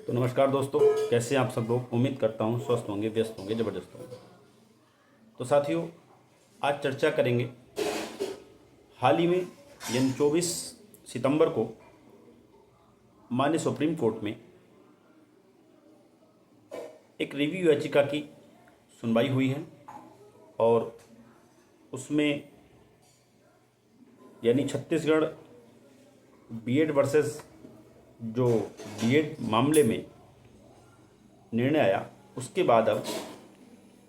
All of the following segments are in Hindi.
तो नमस्कार दोस्तों, कैसे हैं आप सब लोग। उम्मीद करता हूँ स्वस्थ होंगे, व्यस्त होंगे, ज़बरदस्त होंगे। तो साथियों, आज चर्चा करेंगे हाल ही में यानी 24 सितंबर को माननीय सुप्रीम कोर्ट में एक रिव्यू याचिका की सुनवाई हुई है और उसमें यानी छत्तीसगढ़ बीएड वर्सेस जो बीएड मामले में निर्णय आया, उसके बाद अब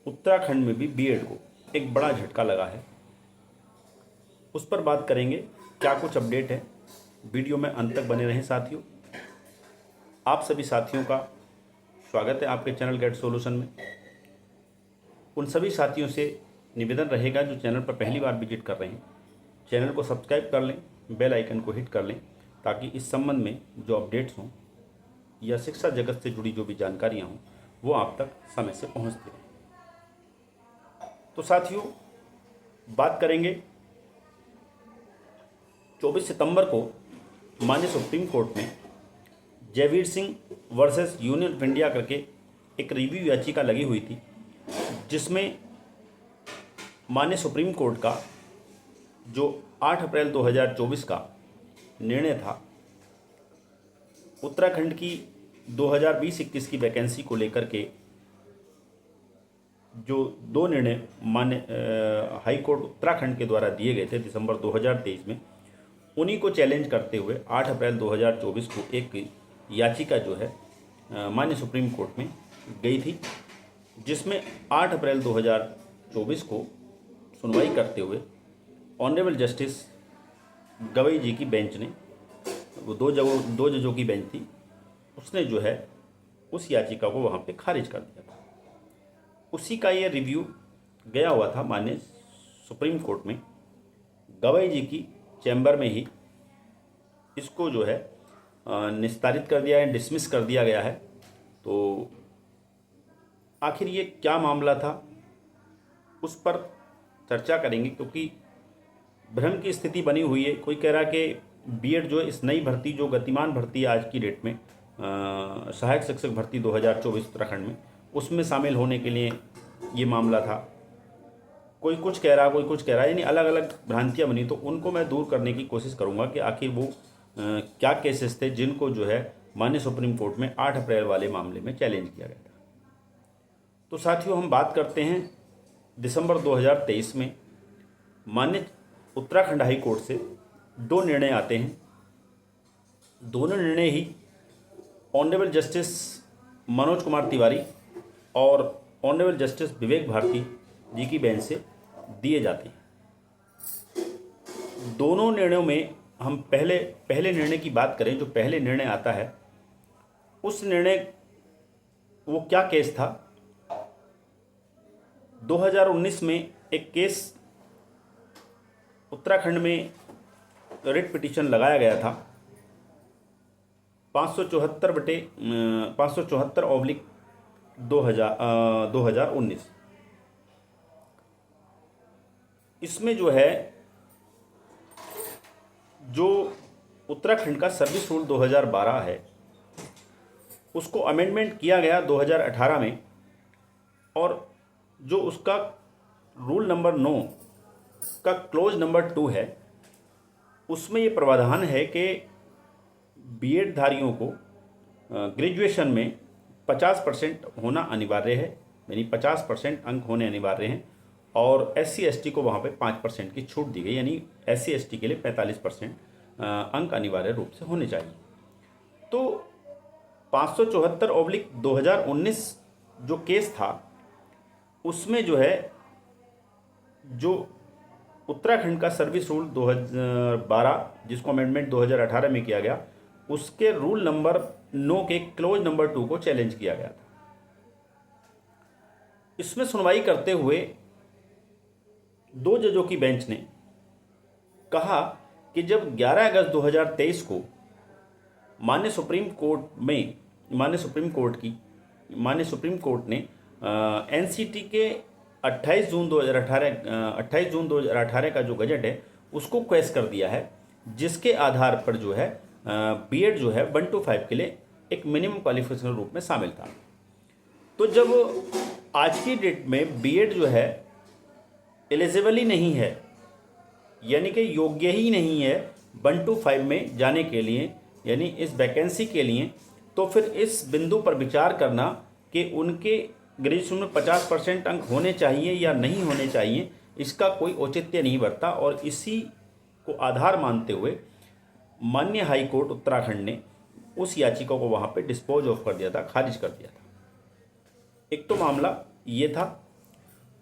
उत्तराखंड में भी बीएड को एक बड़ा झटका लगा है। उस पर बात करेंगे, क्या कुछ अपडेट है। वीडियो में अंत तक बने रहें साथियों। आप सभी साथियों का स्वागत है आपके चैनल गेट सॉल्यूशन में। उन सभी साथियों से निवेदन रहेगा जो चैनल पर पहली बार विजिट कर रहे हैं, चैनल को सब्सक्राइब कर लें, बेल आइकन को हिट कर लें, ताकि इस संबंध में जो अपडेट्स हों या शिक्षा जगत से जुड़ी जो भी जानकारियाँ हों वो आप तक समय से पहुँचती रहें। तो साथियों, बात करेंगे 24 सितंबर को माननीय सुप्रीम कोर्ट में Jaiveer Singh versus union of India करके एक रिव्यू याचिका लगी हुई थी, जिसमें माननीय सुप्रीम कोर्ट का जो 8 अप्रैल 2024 का निर्णय था, उत्तराखंड की 2020-21 की वैकेंसी को लेकर के जो दो निर्णय मान्य हाई कोर्ट उत्तराखंड के द्वारा दिए गए थे दिसंबर 2023 में, उन्हीं को चैलेंज करते हुए 8 अप्रैल 2024 को एक याचिका जो है माननीय सुप्रीम कोर्ट में गई थी, जिसमें 8 अप्रैल 2024 को सुनवाई करते हुए ऑनरेबल जस्टिस गवई जी की बेंच ने, वो दो जजों की बेंच थी, उसने जो है उस याचिका को वहाँ पे खारिज कर दिया था। उसी का ये रिव्यू गया हुआ था माननीय सुप्रीम कोर्ट में। गवई जी की चैम्बर में ही इसको जो है निस्तारित कर दिया है, डिसमिस कर दिया गया है। तो आखिर ये क्या मामला था, उस पर चर्चा करेंगे, क्योंकि भ्रम की स्थिति बनी हुई है। कोई कह रहा है कि बीएड जो इस नई भर्ती जो गतिमान भर्ती है आज की डेट में, सहायक शिक्षक भर्ती 2024 उत्तराखंड में, उसमें शामिल होने के लिए ये मामला था। कोई कुछ कह रहा, कोई कुछ कह रहा, यानी अलग अलग भ्रांतियाँ बनी। तो उनको मैं दूर करने की कोशिश करूँगा कि आखिर वो क्या केसेस थे जिनको जो है माननीय सुप्रीम कोर्ट में 8 अप्रैल वाले मामले में चैलेंज किया गया था। तो साथियों, हम बात करते हैं दिसंबर 2023 में माननीय उत्तराखंड हाई कोर्ट से दो निर्णय आते हैं। दोनों निर्णय ही ऑनरेबल जस्टिस मनोज कुमार तिवारी और ऑनरेबल जस्टिस विवेक भारती जी की बेंच से दिए जाते हैं। दोनों निर्णयों में हम पहले निर्णय की बात करें, जो पहले निर्णय आता है, उस निर्णय वो क्या केस था। 2019 में एक केस उत्तराखंड में रिट पिटीशन लगाया गया था 574/2019। इसमें जो है जो उत्तराखंड का सर्विस रूल 2012 है, उसको अमेंडमेंट किया गया 2018 में, और जो उसका रूल नंबर 9 का क्लोज नंबर 2 है, उसमें ये प्रावधान है कि बीएड धारियों को ग्रेजुएशन में 50% होना अनिवार्य है, यानी 50% अंक होने अनिवार्य हैं, और SC/ST को वहाँ पे 5% की छूट दी गई, यानी SC/ST के लिए 45% अंक अनिवार्य रूप से होने चाहिए। तो 574/2019 जो केस था, उसमें जो है जो उत्तराखंड का सर्विस रूल 2012, जिसको अमेंडमेंट 2018 में किया गया, उसके रूल नंबर 9 के क्लोज नंबर 2 को चैलेंज किया गया था। इसमें सुनवाई करते हुए दो जजों की बेंच ने कहा कि जब 11 अगस्त 2023 को माननीय सुप्रीम कोर्ट ने एनसीटी के 28 जून 2018 का जो गजट है उसको क्वेश कर दिया है, जिसके आधार पर जो है बीएड जो है 1 to 5 के लिए एक मिनिमम क्वालिफिकेशन रूप में शामिल था। तो जब आज की डेट में बीएड जो है एलिजिबल ही नहीं है, यानी कि योग्य ही नहीं है 1 to 5 में जाने के लिए, यानी इस वैकेंसी के लिए, तो फिर इस बिंदु पर विचार करना कि उनके ग्रेजुएशन में 50% अंक होने चाहिए या नहीं होने चाहिए, इसका कोई औचित्य नहीं बरता। और इसी को आधार मानते हुए माननीय हाई कोर्ट उत्तराखंड ने उस याचिका को वहाँ पे डिस्पोज ऑफ कर दिया था, खारिज कर दिया था। एक तो मामला ये था।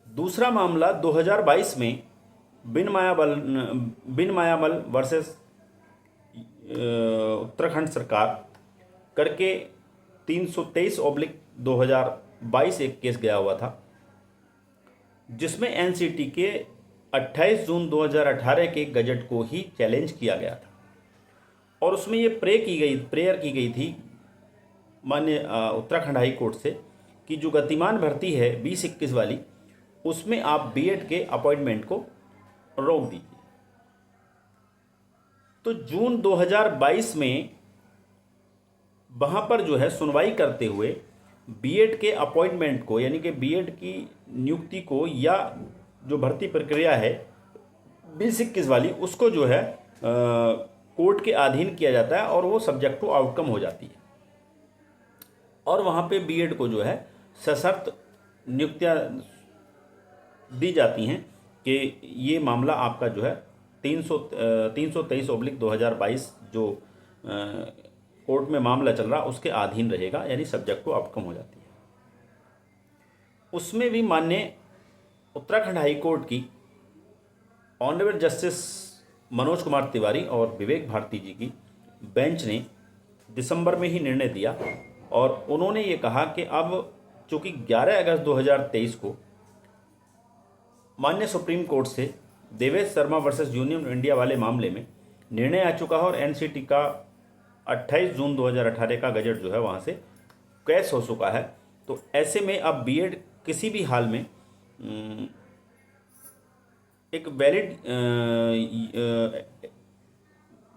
दूसरा मामला 2022 में बिन मायामल वर्सेस उत्तराखंड सरकार करके 323/2022 एक केस गया हुआ था, जिसमें एनसीटी के 28 जून 2018 के गजट को ही चैलेंज किया गया था। और उसमें ये प्रेयर की गई थी माननीय उत्तराखंड हाई कोर्ट से कि जो गतिमान भर्ती है 2021 वाली, उसमें आप बीएड के अपॉइंटमेंट को रोक दीजिए। तो जून 2022 में वहाँ पर जो है सुनवाई करते हुए बीएड के अपॉइंटमेंट को, यानी कि बीएड की नियुक्ति को या जो भर्ती प्रक्रिया है 2021 वाली, उसको जो है कोर्ट के अधीन किया जाता है और वो सब्जेक्ट टू आउटकम हो जाती है। और वहाँ पे बीएड को जो है सशर्त नियुक्तियाँ दी जाती हैं कि ये मामला आपका जो है 323/2022 जो कोर्ट में मामला चल रहा उसके अधीन रहेगा, यानी सब्जेक्ट टू आउटकम हो जाती है। उसमें भी माननीय उत्तराखंड हाई कोर्ट की ऑनरेबल जस्टिस मनोज कुमार तिवारी और विवेक भारती जी की बेंच ने दिसंबर में ही निर्णय दिया और उन्होंने ये कहा कि अब चूँकि 11 अगस्त 2023 को माननीय सुप्रीम कोर्ट से Devesh Sharma versus union India वाले मामले में निर्णय आ चुका है और एनसीटी का 28 जून 2018 का गजट जो है वहाँ से कैश हो चुका है। तो ऐसे में अब बीएड किसी भी हाल में एक वैलिड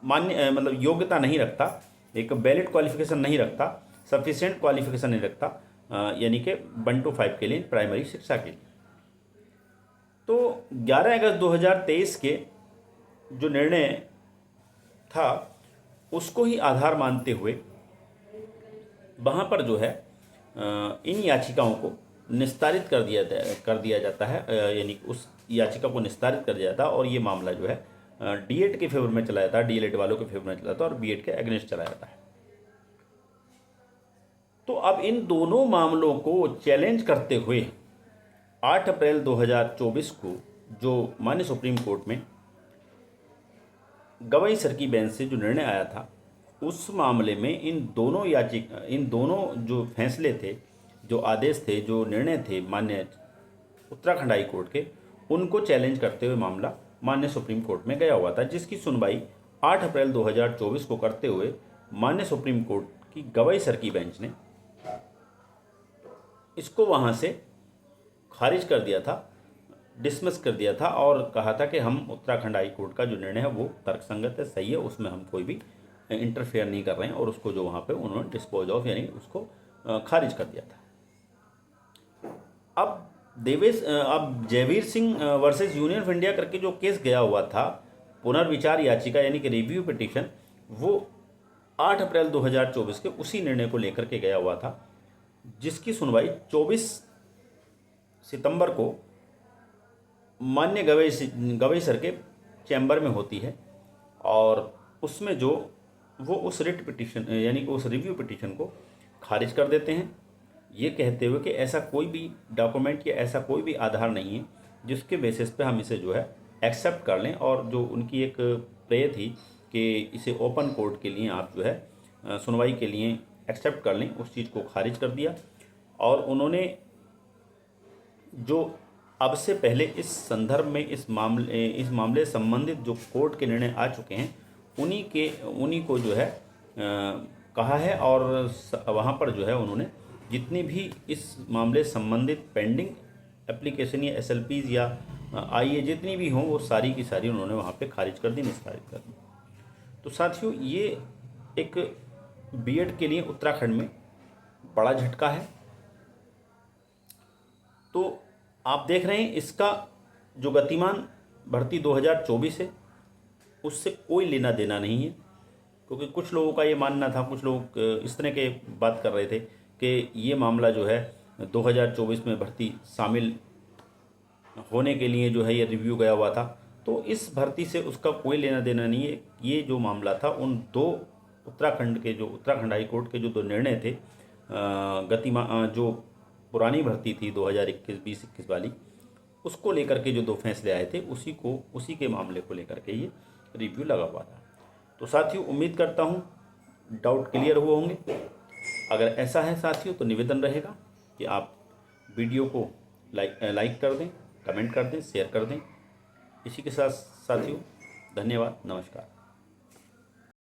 मान्य मतलब योग्यता नहीं रखता, एक वैलिड क्वालिफिकेशन नहीं रखता, सफिशिएंट क्वालिफिकेशन नहीं रखता, यानी कि 1 to 5 के लिए प्राइमरी शिक्षा के लिए। तो 11 अगस्त 2023 के जो निर्णय था उसको ही आधार मानते हुए वहाँ पर जो है इन याचिकाओं को निस्तारित कर दिया जाता है, यानी उस याचिका को निस्तारित कर दिया जाता है और ये मामला जो है डीएड के फेवर में चला जाता है, डीएलएड वालों के फेवर में चला जाता है और बीएड के अगेंस्ट चला जाता है। तो अब इन दोनों मामलों को चैलेंज करते हुए 8 अप्रैल 2024 को जो माननीय सुप्रीम कोर्ट में गवाई सर की बेंच से जो निर्णय आया था, उस मामले में इन दोनों जो फैसले थे, जो आदेश थे, जो निर्णय थे माननीय उत्तराखंड हाई कोर्ट के, उनको चैलेंज करते हुए मामला माननीय सुप्रीम कोर्ट में गया हुआ था, जिसकी सुनवाई 8 अप्रैल 2024 को करते हुए माननीय सुप्रीम कोर्ट की गवाई सर की बेंच ने इसको वहाँ से खारिज कर दिया था, डिसमिस कर दिया था और कहा था कि हम उत्तराखंड हाई कोर्ट का जो निर्णय है वो तर्कसंगत है, सही है, उसमें हम कोई भी इंटरफेयर नहीं कर रहे हैं और उसको जो वहाँ पे उन्होंने डिस्पोज ऑफ यानी उसको खारिज कर दिया था। अब Jaiveer Singh versus union of India करके जो केस गया हुआ था, पुनर्विचार याचिका यानी कि रिव्यू पिटीशन, वो 8 अप्रैल 2024 के उसी निर्णय को लेकर के गया हुआ था, जिसकी सुनवाई 24 सितंबर को मान्य गवाई सर के चैम्बर में होती है और उसमें जो वो उस रिट पिटीशन यानी कि उस रिव्यू पिटीशन को खारिज कर देते हैं, ये कहते हुए कि ऐसा कोई भी डॉक्यूमेंट या ऐसा कोई भी आधार नहीं है जिसके बेसिस पे हम इसे जो है एक्सेप्ट कर लें। और जो उनकी एक प्रे थी कि इसे ओपन कोर्ट के लिए आप जो है सुनवाई के लिए एक्सेप्ट कर लें, उस चीज़ को खारिज कर दिया। और उन्होंने जो अब से पहले इस संदर्भ में इस मामले संबंधित जो कोर्ट के निर्णय आ चुके हैं उन्हीं को जो है कहा है और वहाँ पर जो है उन्होंने जितनी भी इस मामले संबंधित पेंडिंग एप्लीकेशन या एसएलपीज या आईए जितनी भी हों वो सारी की सारी उन्होंने वहाँ पे खारिज कर दी, निस्तारित कर दी। तो साथियों, ये एक बीएड के लिए उत्तराखंड में बड़ा झटका है। तो आप देख रहे हैं इसका जो गतिमान भर्ती 2024 है उससे कोई लेना देना नहीं है, क्योंकि कुछ लोगों का ये मानना था, कुछ लोग इस तरह के बात कर रहे थे कि ये मामला जो है 2024 में भर्ती शामिल होने के लिए जो है ये रिव्यू गया हुआ था। तो इस भर्ती से उसका कोई लेना देना नहीं है। ये जो मामला था उन दो उत्तराखंड हाई कोर्ट के जो दो निर्णय थे, जो पुरानी भर्ती थी 2021 वाली, उसको लेकर के जो दो फैसले आए थे उसी के मामले को लेकर के ये रिव्यू लगा हुआ था। तो साथियों, उम्मीद करता हूँ डाउट क्लियर हुए होंगे। अगर ऐसा है साथियों तो निवेदन रहेगा कि आप वीडियो को लाइक कर दें, कमेंट कर दें, शेयर कर दें। इसी के साथ साथियों, धन्यवाद, नमस्कार।